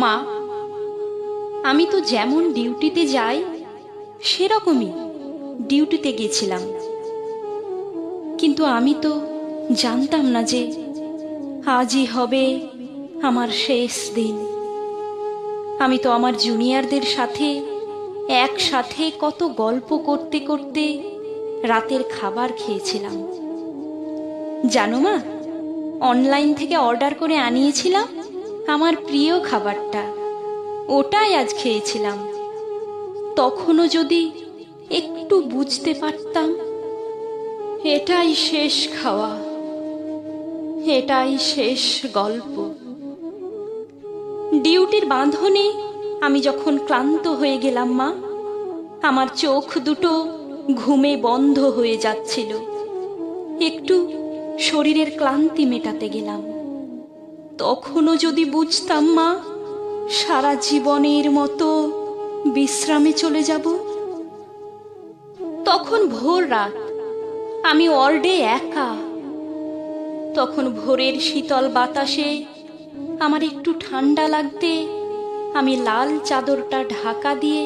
মা, আমি তো যেমন ডিউটিতে যাই সেরকমই ডিউটিতে গেছিলাম, কিন্তু আমি তো জানতাম না যে আজই হবে আমার শেষ দিন। আমি তো আমার জুনিয়রদের সাথে একসাথে কত গল্প করতে করতে রাতের খাবার খেয়েছিলাম। জানো মা, অনলাইন থেকে অর্ডার করে আনিয়েছিলাম আমার প্রিয় খাবারটা, ওটাই আজ খেয়েছিলাম। তখনও যদি একটু বুঝতে পারতাম এটাই শেষ খাওয়া, এটাই শেষ গল্প। ডিউটির বাঁধনে আমি যখন ক্লান্ত হয়ে গেলাম মা, আমার চোখ দুটো ঘুমে বন্ধ হয়ে যাচ্ছিল, একটু শরীরের ক্লান্তি মেটাতে গেলাম। তখনও যদি বুঝতাম মা সারা জীবনের মতো বিশ্রামে চলে যাব। তখন ভোর রাত, আমি ওয়ার্ডে একা। তখন ভোরের শীতল বাতাসে আমার একটু ঠান্ডা লাগতে আমি লাল চাদরটা ঢাকা দিয়ে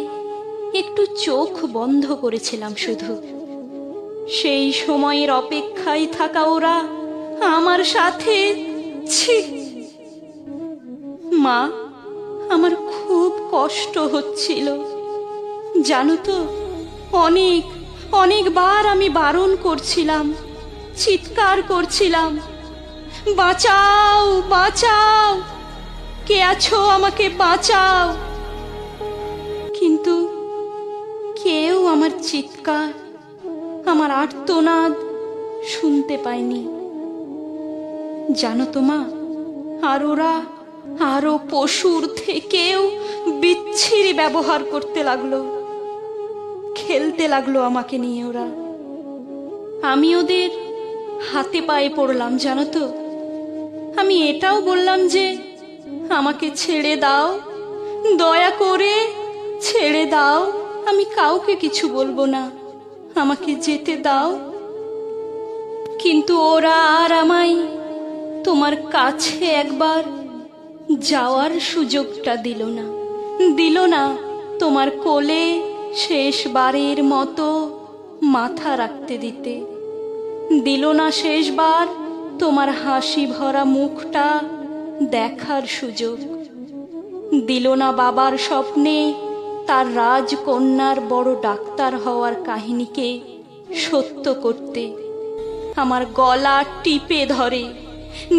একটু চোখ বন্ধ করেছিলাম শুধু। সেই সময়ের অপেক্ষায় থাকা ওরা আমার সাথে। ছি মা, আমার খুব কষ্ট হচ্ছিল জানো তো। অনেকবার আমি বারণ করছিলাম, চিৎকার করছিলাম, বাঁচাও বাঁচাও, কে আছো আমাকে বাঁচাও। কিন্তু কেউ আমার চিৎকার, আমার আর্তনাদ শুনতে পায়নি। জানো তো মা, আর ওরা আরো পশুর থেকেও বিচ্ছিরি ব্যবহার করতে লাগলো, খেলতে লাগলো আমাকে নিয়ে ওরা। আমি ওদের হাতে পায়ে পড়লাম জানো তো। আমি এটাও বললাম যে আমাকে ছেড়ে দাও, দয়া করে ছেড়ে দাও, আমি কাউকে কিছু বলবো না, আমাকে যেতে দাও। কিন্তু ওরা আর আমায় তোমার কাছে একবার যাওয়ার সুযোগটা দিল না তোমার কোলে শেষবারের মতো মাথা রাখতে দিতে, দিল না শেষবার তোমার হাসি ভরা মুখটা দেখার সুযোগ, দিল না বাবার স্বপ্নে তার রাজকন্যার বড় ডাক্তার হওয়ার কাহিনীকে সত্য করতে। আমার গলা টিপে ধরে,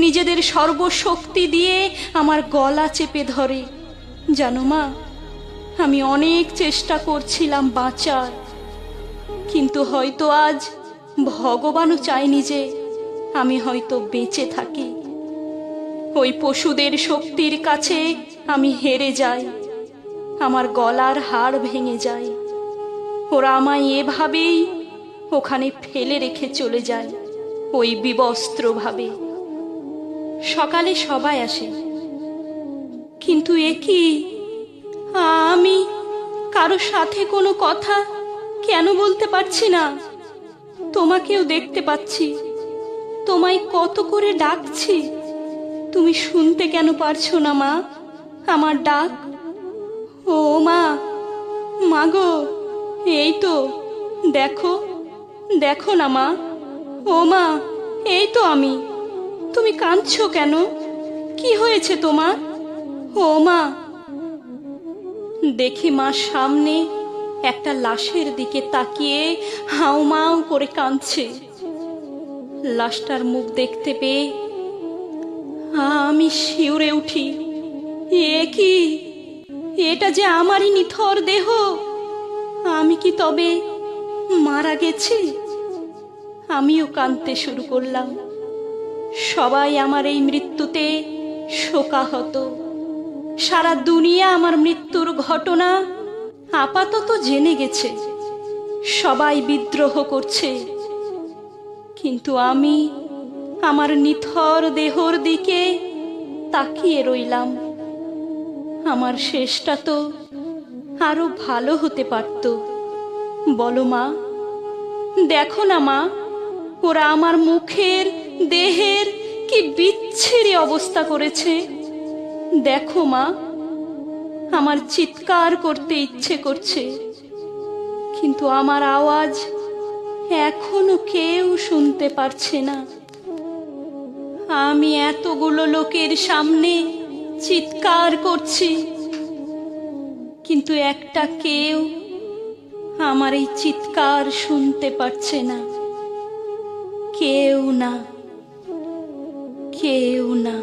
নিজেদের সর্বশক্তি দিয়ে আমার গলা চেপে ধরে। জানো মা, আমি অনেক চেষ্টা করছিলাম বাঁচার, কিন্তু হয়তো আজ ভগবানও চায়নি যে আমি হয়তো বেঁচে থাকি। ওই পশুদের শক্তির কাছে আমি হেরে যাই, আমার গলার হাড় ভেঙে যায়। ওরা আমায় এভাবেই ওখানে ফেলে রেখে চলে যায়, ওই বিবস্ত্রভাবে। সকালে সবাই আসে, কিন্তু এ কি, আমি কারো সাথে কোনো কথা কেন বলতে পারছি না? তোমাকেও দেখতে পাচ্ছি, তোমায় কত করে ডাকছি, তুমি শুনতে কেন পারছো না মা আমার ডাক? ও মা, মাগো, এই তো দেখো, দেখো না মা, ও মা, এই তো আমি। তুমি কাঁদছো কেন? কি হয়েছে তোমার? ও মা। দেখি মা সামনে একটা লাশের দিকে তাকিয়ে হাউমাউ করে কাঁদছে। লাশটার মুখ দেখতে পেয়ে আমি শিউরে উঠি। এ কি, এটা যে আমারই নিথর দেহ। আমি কি তবে মারা গেছি? আমিও কাঁদতে শুরু করলাম। সবাই আমার এই মৃত্যুতে শোকাহত। সারা দুনিয়া আমার মৃত্যুর ঘটনা আপাতত জেনে গেছে, সবাই বিদ্রোহ করছে, কিন্তু আমি আমার নিথর দেহর দিকে তাকিয়ে রইলাম। আমার শেষটা তো আরো ভালো হতে পারত। বলো মা, দেখো না মা, ওরা আমার মুখের দেহের কি বিচ্ছিরি অবস্থা করেছে। দেখো মা, আমার চিৎকার করতে ইচ্ছে করছে, কিন্তু আমার আওয়াজ এখনো কেউ শুনতে পারছে না। আমি এতগুলো লোকের সামনে চিৎকার করছি, কিন্তু একটা কেউ আমার এই চিৎকার শুনতে পারছে না। কেউ না, কেউ না।